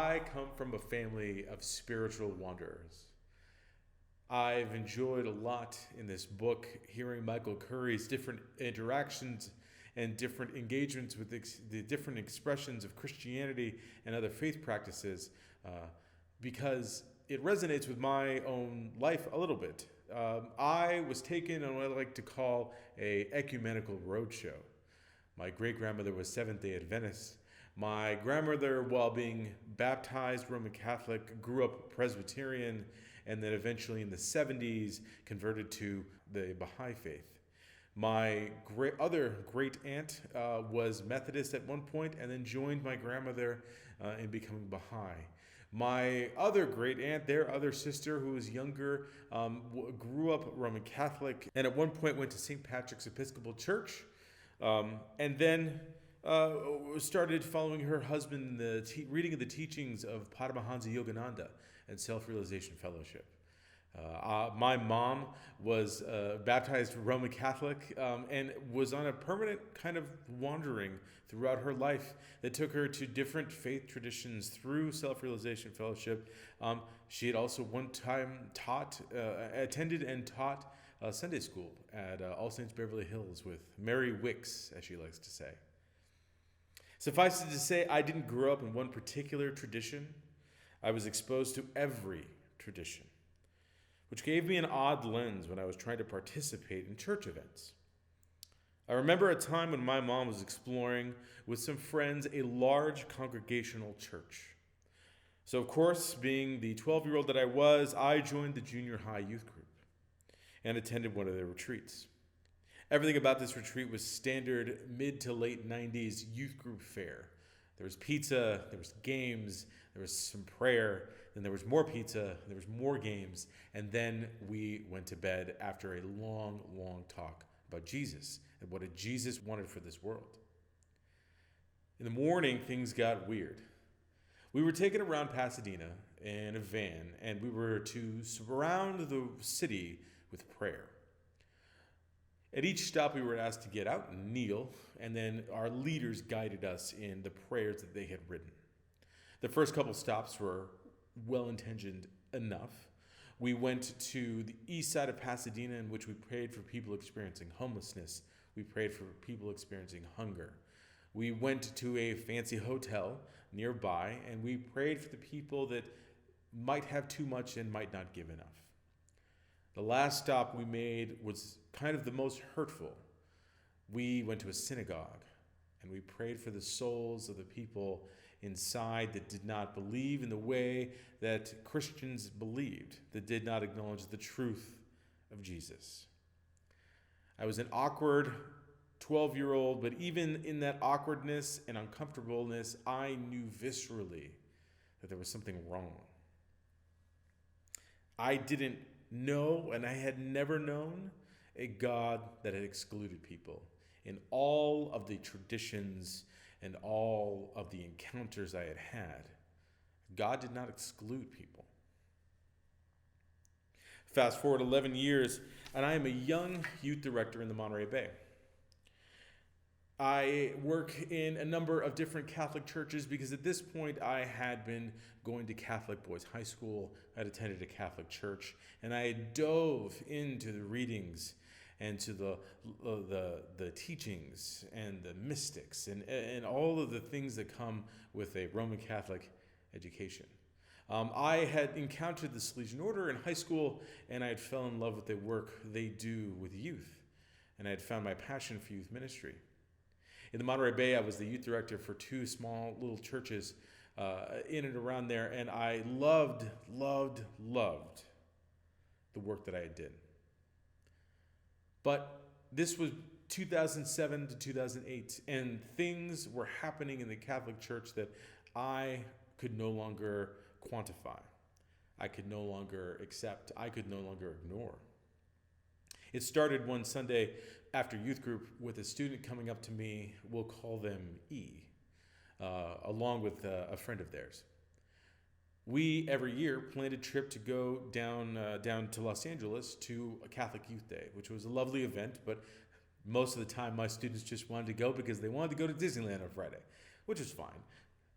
I come from a family of spiritual wanderers. I've enjoyed a lot in this book hearing Michael Curry's different interactions and different engagements with the different expressions of Christianity and other faith practices because it resonates with my own life a little bit. I was taken on what I like to call a ecumenical roadshow. My great-grandmother was Seventh-day Adventist. My grandmother, while being baptized Roman Catholic, grew up Presbyterian, and then eventually in the 70s converted to the Baha'i faith. My other great aunt was Methodist at one point and then joined my grandmother in becoming Baha'i. My other great aunt, their other sister, who was younger, grew up Roman Catholic and at one point went to St. Patrick's Episcopal Church, and then started following her husband in the reading of the teachings of Paramahansa Yogananda and Self-Realization Fellowship. My mom was baptized Roman Catholic and was on a permanent kind of wandering throughout her life that took her to different faith traditions through Self-Realization Fellowship. She had also one time attended and taught Sunday school at All Saints Beverly Hills with Mary Wicks, as she likes to say. Suffice it to say, I didn't grow up in one particular tradition. I was exposed to every tradition, which gave me an odd lens when I was trying to participate in church events. I remember a time when my mom was exploring with some friends a large congregational church. So, of course, being the 12-year-old that I was, I joined the junior high youth group and attended one of their retreats. Everything about this retreat was standard mid to late 90s youth group fare. There was pizza, there was games, there was some prayer, then there was more pizza, there was more games, and then we went to bed after a long, long talk about Jesus and what Jesus wanted for this world. In the morning, things got weird. We were taken around Pasadena in a van, and we were to surround the city with prayer. At each stop, we were asked to get out and kneel, and then our leaders guided us in the prayers that they had written. The first couple stops were well-intentioned enough. We went to the east side of Pasadena, in which we prayed for people experiencing homelessness. We prayed for people experiencing hunger. We went to a fancy hotel nearby, and we prayed for the people that might have too much and might not give enough. The last stop we made was kind of the most hurtful. We went to a synagogue, and we prayed for the souls of the people inside that did not believe in the way that Christians believed, that did not acknowledge the truth of Jesus. I was an awkward 12-year-old, but even in that awkwardness and uncomfortableness, I knew viscerally that there was something wrong. I didn't know, and I had never known, a God that had excluded people. In all of the traditions and all of the encounters I had had, God did not exclude people. Fast forward 11 years, and I am a young youth director in the Monterey Bay. I work in a number of different Catholic churches because at this point I had been going to Catholic Boys High School. I had attended a Catholic church, and I dove into the readings and to the teachings and the mystics and all of the things that come with a Roman Catholic education. I had encountered the Salesian Order in high school, and I had fell in love with the work they do with youth, and I had found my passion for youth ministry. In the Monterey Bay, I was the youth director for two small little churches in and around there, and I loved the work that I did. But this was 2007 to 2008, and things were happening in the Catholic Church that I could no longer quantify. I could no longer accept. I could no longer ignore. It started one Sunday after youth group with a student coming up to me, we'll call them E, along with a friend of theirs. We, every year, planned a trip to go down to Los Angeles to a Catholic Youth Day, which was a lovely event, but most of the time my students just wanted to go because they wanted to go to Disneyland on Friday, which was fine.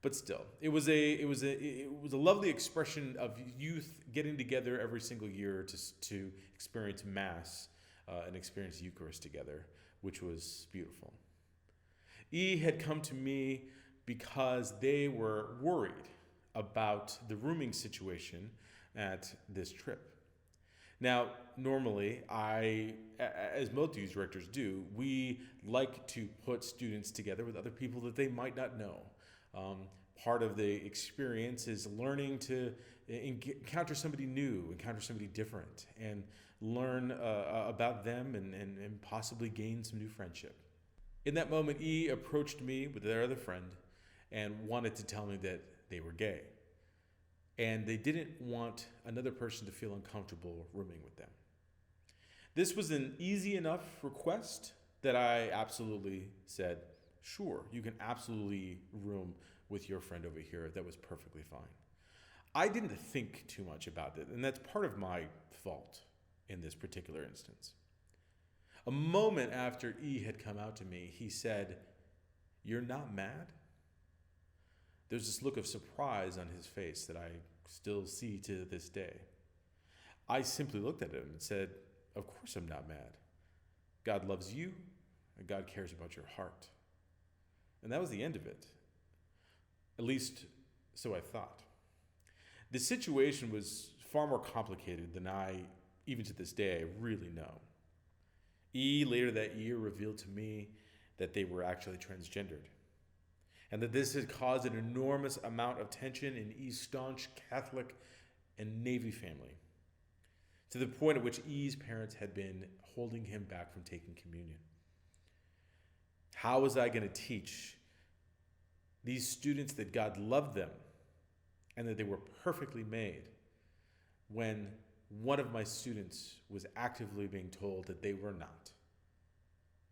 But still, it was a lovely expression of youth getting together every single year to experience Mass and experience Eucharist together, which was beautiful. E had come to me because they were worried about the rooming situation at this trip. Now, normally, as most youth directors do, we like to put students together with other people that they might not know. Part of the experience is learning to encounter somebody new, encounter somebody different, and learn about them and possibly gain some new friendship. In that moment, E approached me with their other friend and wanted to tell me that they were gay. And they didn't want another person to feel uncomfortable rooming with them. This was an easy enough request that I absolutely said, sure, you can absolutely room with your friend over here. That was perfectly fine. I didn't think too much about it, and that's part of my fault in this particular instance. A moment after E had come out to me, he said, "You're not mad?" There's this look of surprise on his face that I still see to this day. I simply looked at him and said, "Of course I'm not mad. God loves you, and God cares about your heart." And that was the end of it. At least, so I thought. The situation was far more complicated than I, even to this day, really know. E later that year revealed to me that they were actually transgendered, and that this had caused an enormous amount of tension in E's staunch Catholic and Navy family, to the point at which E's parents had been holding him back from taking communion. How was I going to teach these students that God loved them and that they were perfectly made when one of my students was actively being told that they were not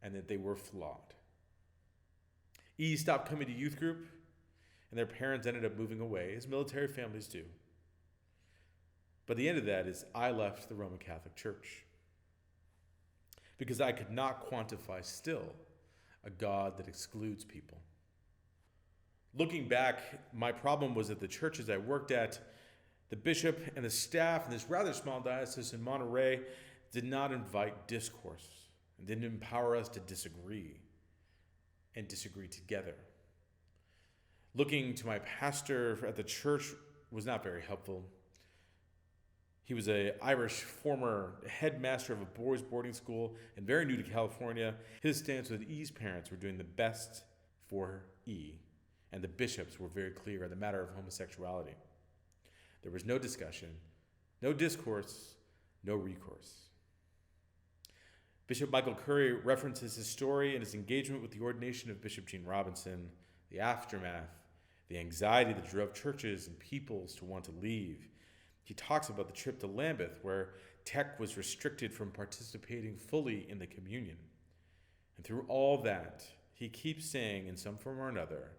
and that they were flawed? E stopped coming to youth group, and their parents ended up moving away, as military families do. But the end of that is I left the Roman Catholic Church because I could not quantify still a God that excludes people. Looking back, my problem was that the churches I worked at, the bishop and the staff in this rather small diocese in Monterey, did not invite discourse and didn't empower us to disagree and disagree together. Looking to my pastor at the church was not very helpful. He was an Irish former headmaster of a boys' boarding school and very new to California. His stance with E's parents were doing the best for E, and the bishops were very clear on the matter of homosexuality. There was no discussion, no discourse, no recourse. Bishop Michael Curry references his story and his engagement with the ordination of Bishop Gene Robinson, the aftermath, the anxiety that drove churches and peoples to want to leave. He talks about the trip to Lambeth, where Tech was restricted from participating fully in the communion. And through all that, he keeps saying in some form or another,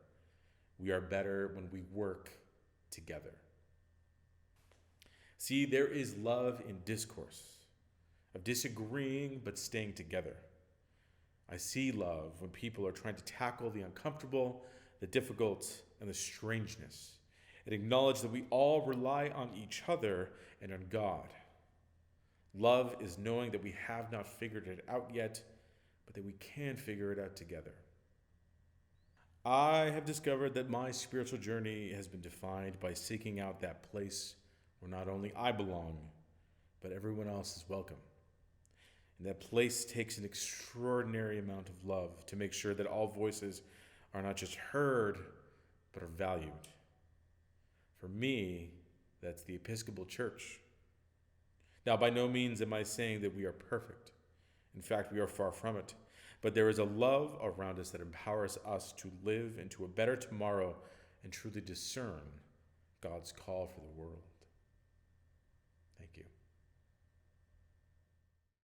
we are better when we work together. See, there is love in discourse, of disagreeing but staying together. I see love when people are trying to tackle the uncomfortable, the difficult, and the strangeness, and acknowledge that we all rely on each other and on God. Love is knowing that we have not figured it out yet, but that we can figure it out together. I have discovered that my spiritual journey has been defined by seeking out that place where not only I belong, but everyone else is welcome. And that place takes an extraordinary amount of love to make sure that all voices are not just heard, but are valued. For me, that's the Episcopal Church. Now, by no means am I saying that we are perfect. In fact, we are far from it. But there is a love around us that empowers us to live into a better tomorrow and truly discern God's call for the world. Thank you.